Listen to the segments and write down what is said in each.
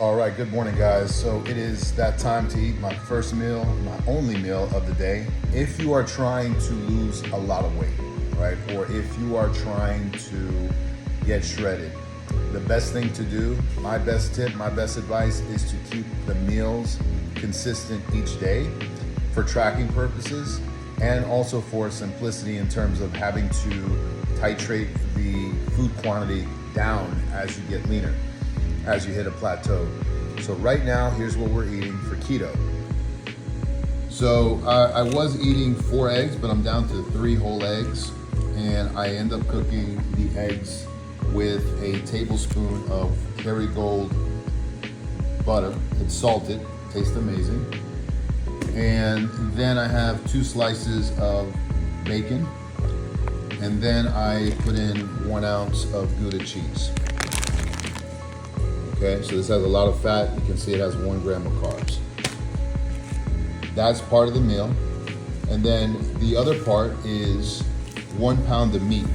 All right, good morning, guys. So it is that time to eat my first meal, my only meal of the day. If you are trying to lose a lot of weight, right? Or if you are trying to get shredded, the best thing to do, my best tip, my best advice is to keep the meals consistent each day for tracking purposes and also for simplicity in terms of having to titrate the food quantity down as you get leaner, as you hit a plateau. So right now, here's what we're eating for keto. So I was eating 4 eggs, but I'm down to 3 whole eggs. And I end up cooking the eggs with a tablespoon of Kerrygold butter. It's salted, tastes amazing. And then I have 2 slices of bacon. And then I put in 1 ounce of Gouda cheese. Okay, so this has a lot of fat. You can see it has 1 gram of carbs. That's part of the meal. And then the other part is 1 pound of meat.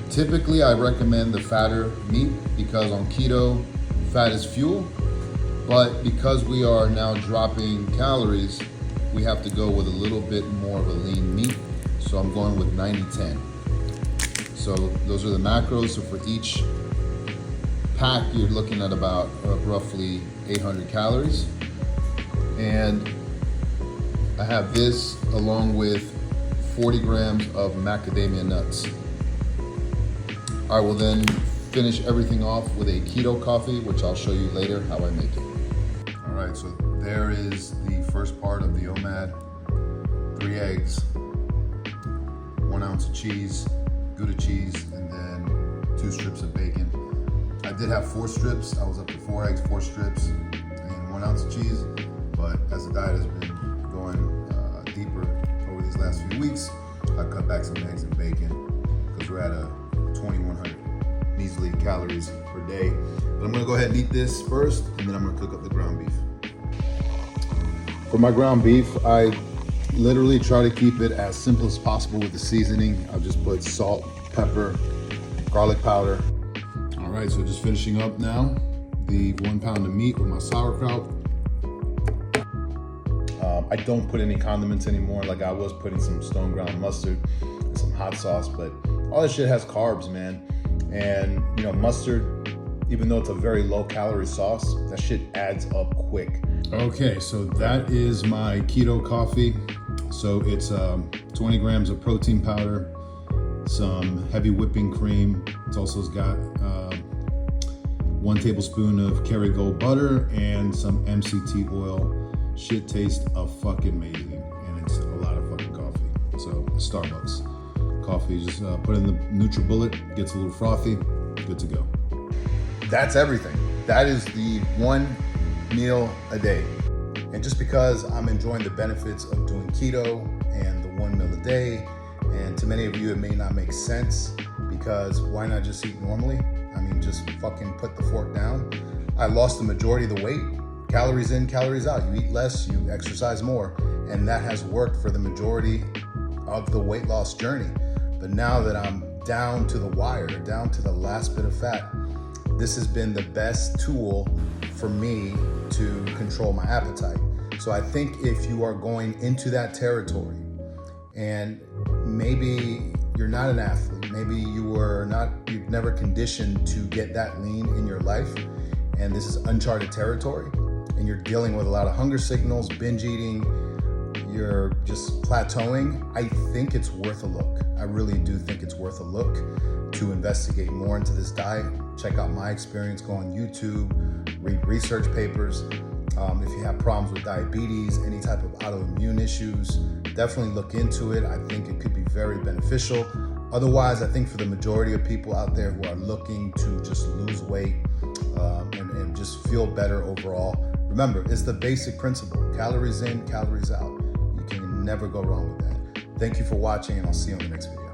Typically, I recommend the fatter meat because on keto, fat is fuel. But because we are now dropping calories, we have to go with a little bit more of a lean meat. So I'm going with 90-10. So those are the macros. So for each pack, you're looking at about roughly 800 calories. And I have this along with 40 grams of macadamia nuts. I will then finish everything off with a keto coffee, which I'll show you later how I make it. All right, so there is the first part of the OMAD. 3 eggs, 1 ounce of cheese, Gouda cheese, and then 2 strips of bacon. I did have 4 strips. I was up to 4 eggs, 4 strips, and 1 ounce of cheese. But as the diet has been going deeper over these last few weeks, I cut back some eggs and bacon because we're at a 2,100 measly calories per day. But I'm gonna go ahead and eat this first, and then I'm gonna cook up the ground beef. For my ground beef, I literally try to keep it as simple as possible with the seasoning. I've just put salt, pepper, garlic powder. All right, so just finishing up now, the 1 pound of meat with my sauerkraut. I don't put any condiments anymore. Like I was putting some stone ground mustard and some hot sauce, but all this shit has carbs, man. And you know, mustard, even though it's a very low calorie sauce, that shit adds up quick. Okay, so that is my keto coffee. So it's 20 grams of protein powder, some heavy whipping cream. It's also got 1 tablespoon of Kerrygold butter and some MCT oil. Shit tastes fucking amazing, and it's a lot of fucking coffee. So Starbucks coffee, just put in the NutriBullet, gets a little frothy, good to go. That's everything. That is the 1 meal a day. And just because I'm enjoying the benefits of doing keto and the 1 meal a day, and to many of you it may not make sense, because why not just eat normally? I mean, just fucking put the fork down. I lost the majority of the weight. Calories in, calories out. You eat less, you exercise more. And that has worked for the majority of the weight loss journey. But now that I'm down to the wire, down to the last bit of fat, this has been the best tool for me to control my appetite. So I think if you are going into that territory and maybe you're not an athlete, maybe you've never conditioned to get that lean in your life, and this is uncharted territory, and you're dealing with a lot of hunger signals, binge eating, you're just plateauing, I think it's worth a look. I really do think it's worth a look to investigate more into this diet. Check out my experience, go on YouTube, read research papers. If you have problems with diabetes, any type of autoimmune issues, definitely look into it. I think it could be very beneficial. Otherwise, I think for the majority of people out there who are looking to just lose weight and just feel better overall, remember, it's the basic principle. Calories in, calories out. You can never go wrong with that. Thank you for watching, and I'll see you on the next video.